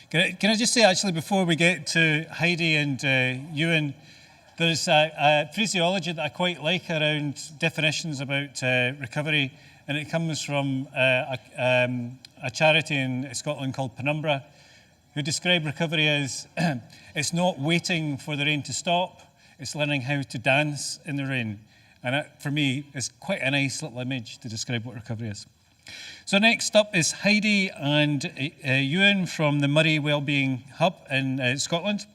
Can I just say, actually, before we get to Heidi and Ewan, there's a phraseology that I quite like around definitions about recovery, and it comes from a charity in Scotland called Penumbra, who describe recovery as it's not waiting for the rain to stop, it's learning how to dance in the rain. And that, for me, is quite a nice little image to describe what recovery is. So next up is Heidi and Ewan from the Moray Wellbeing Hub in Scotland.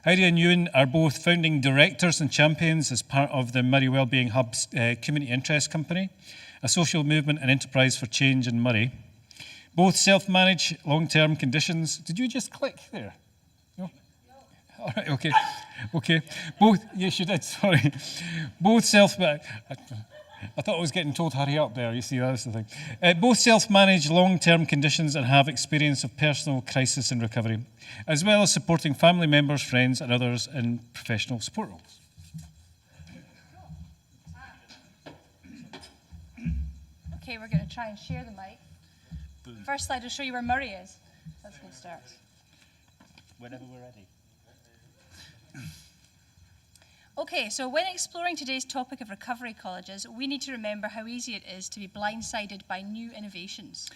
Heidi and Ewan are both founding directors and champions as part of the Moray Wellbeing Hub's Community Interest Company, a social movement and enterprise for change in Moray. Both self-manage long-term conditions. Did you just click there? No? All right, okay. Okay. Both, yes, you did, sorry. Both I thought I was getting told hurry up there, you see, that's the thing. Both self-manage long-term conditions and have experience of personal crisis and recovery, as well as supporting family members, friends and others in professional support roles. Okay, we're going to try and share the mic. Boom. First slide will show you where Moray is. That's a good start. Whenever we're ready. Okay, so when exploring today's topic of recovery colleges, we need to remember how easy it is to be blindsided by new innovations.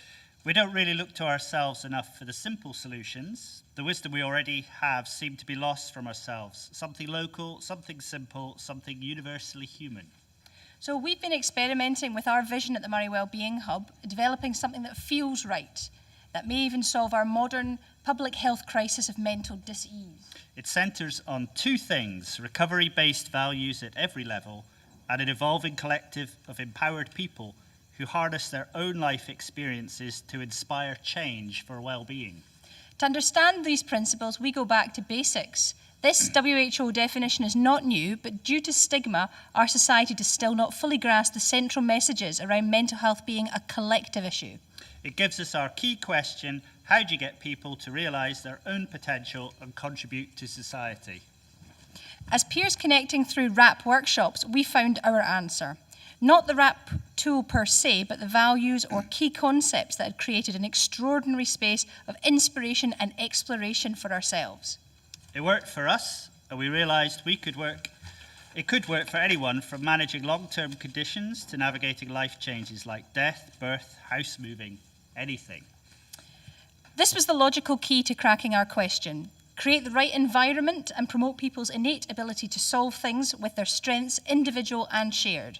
We don't really look to ourselves enough for the simple solutions. The wisdom we already have seemed to be lost from ourselves. Something local, something simple, something universally human. So we've been experimenting with our vision at the Moray Wellbeing Hub, developing something that feels right, that may even solve our modern public health crisis of mental dis-ease. It centres on two things: recovery-based values at every level and an evolving collective of empowered people who harness their own life experiences to inspire change for well-being. To understand these principles, we go back to basics. This WHO definition is not new, but due to stigma, our society does still not fully grasp the central messages around mental health being a collective issue. It gives us our key question: how do you get people to realise their own potential and contribute to society? As peers connecting through RAP workshops, we found our answer. Not the RAP tool per se, but the values or key concepts that had created an extraordinary space of inspiration and exploration for ourselves. It worked for us, and we realised it could work for anyone, from managing long-term conditions to navigating life changes like death, birth, house moving, anything. This was the logical key to cracking our question. Create the right environment and promote people's innate ability to solve things with their strengths, individual and shared.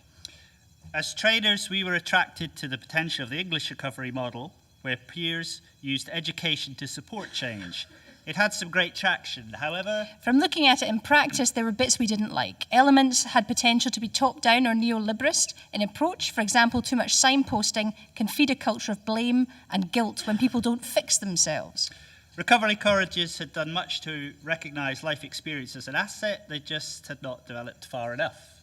As trainers, we were attracted to the potential of the English recovery model, where peers used education to support change. It had some great traction, however. From looking at it in practice, there were bits we didn't like. Elements had potential to be top-down or neoliberist in approach. For example, too much signposting can feed a culture of blame and guilt when people don't fix themselves. Recovery colleges had done much to recognise life experience as an asset. They just had not developed far enough.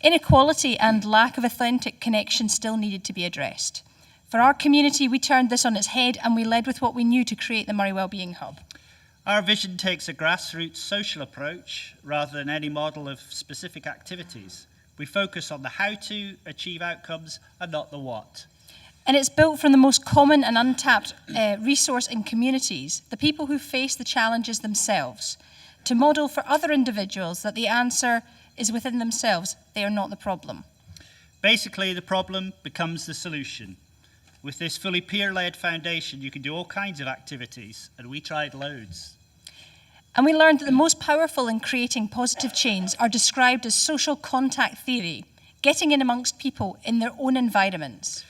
Inequality and lack of authentic connection still needed to be addressed. For our community, we turned this on its head and we led with what we knew to create the Moray Wellbeing Hub. Our vision takes a grassroots social approach rather than any model of specific activities. We focus on the how to achieve outcomes and not the what. And it's built from the most common and untapped resource in communities, the people who face the challenges themselves, to model for other individuals that the answer is within themselves. They are not the problem. Basically, the problem becomes the solution. With this fully peer-led foundation, you can do all kinds of activities, and we tried loads. And we learned that the most powerful in creating positive change are described as social contact theory, getting in amongst people in their own environments.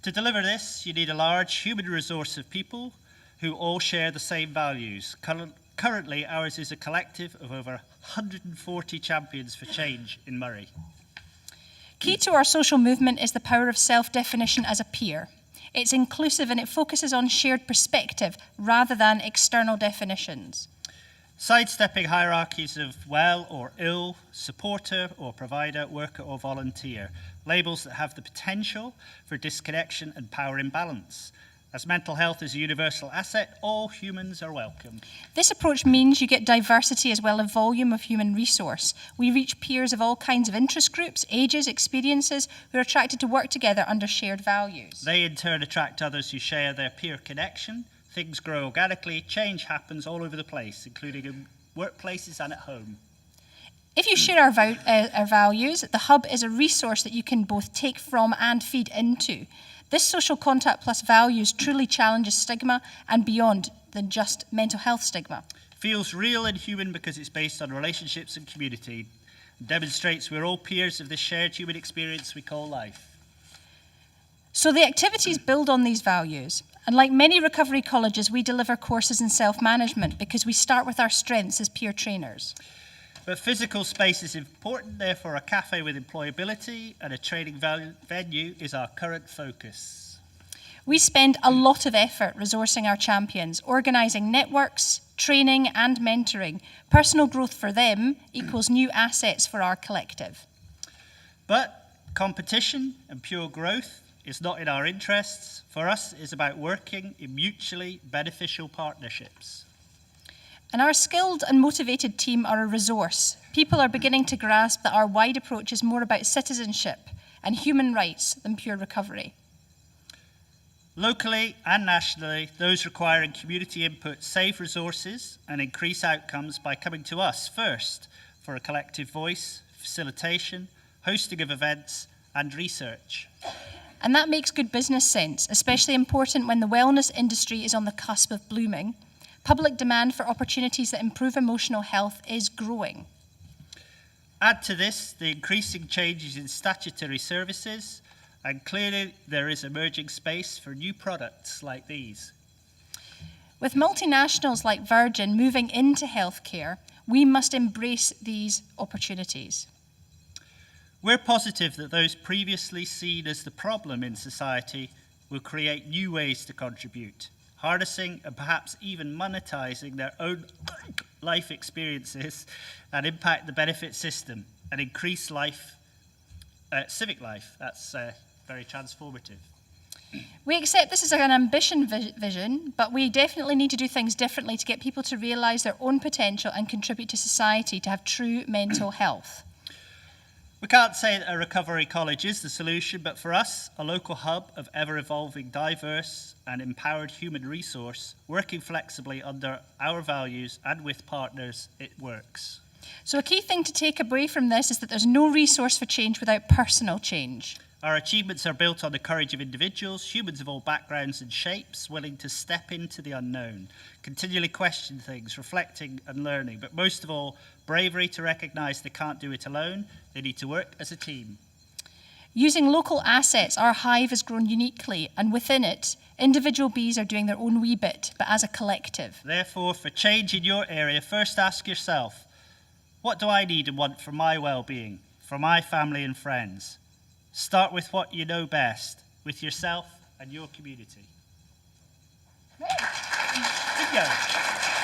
To deliver this, you need a large human resource of people who all share the same values. Currently, ours is a collective of over 140 champions for change in Moray. Key to our social movement is the power of self-definition as a peer. It's inclusive and it focuses on shared perspective rather than external definitions. Sidestepping hierarchies of well or ill, supporter or provider, worker or volunteer, labels that have the potential for disconnection and power imbalance. As mental health is a universal asset, all humans are welcome. This approach means you get diversity as well as volume of human resource. We reach peers of all kinds of interest groups, ages, experiences, who are attracted to work together under shared values. They in turn attract others who share their peer connection Things grow organically, change happens all over the place, including in workplaces and at home. If you share our values, the Hub is a resource that you can both take from and feed into. This social contact plus values truly challenges stigma and beyond than just mental health stigma. Feels real and human because it's based on relationships and community. It demonstrates we're all peers of this shared human experience we call life. So the activities build on these values. And like many recovery colleges, we deliver courses in self-management because we start with our strengths as peer trainers. But physical space is important, therefore a cafe with employability and a training venue is our current focus. We spend a lot of effort resourcing our champions, organising networks, training and mentoring. Personal growth for them equals new assets for our collective. But competition and pure growth is not in our interests. For us, it's about working in mutually beneficial partnerships. And our skilled and motivated team are a resource. People are beginning to grasp that our wide approach is more about citizenship and human rights than pure recovery. Locally and nationally, those requiring community input save resources and increase outcomes by coming to us first for a collective voice, facilitation, hosting of events, and research. And that makes good business sense, especially important when the wellness industry is on the cusp of blooming. Public demand for opportunities that improve emotional health is growing. Add to this the increasing changes in statutory services, and clearly there is emerging space for new products like these. With multinationals like Virgin moving into healthcare, we must embrace these opportunities. We're positive that those previously seen as the problem in society will create new ways to contribute, harnessing and perhaps even monetizing their own life experiences and impact the benefit system and increase civic life. That's very transformative. We accept this as an ambition vision, but we definitely need to do things differently to get people to realise their own potential and contribute to society to have true mental health. We can't say that a recovery college is the solution, but for us, a local hub of ever-evolving, diverse and empowered human resource, working flexibly under our values and with partners, it works. So a key thing to take away from this is that there's no resource for change without personal change. Our achievements are built on the courage of individuals, humans of all backgrounds and shapes, willing to step into the unknown, continually question things, reflecting and learning, but most of all, bravery to recognise they can't do it alone, they need to work as a team. Using local assets, our hive has grown uniquely, and within it, individual bees are doing their own wee bit, but as a collective. Therefore, for change in your area, first ask yourself, what do I need and want for my well-being, for my family and friends? Start with what you know best, with yourself and your community. Good go.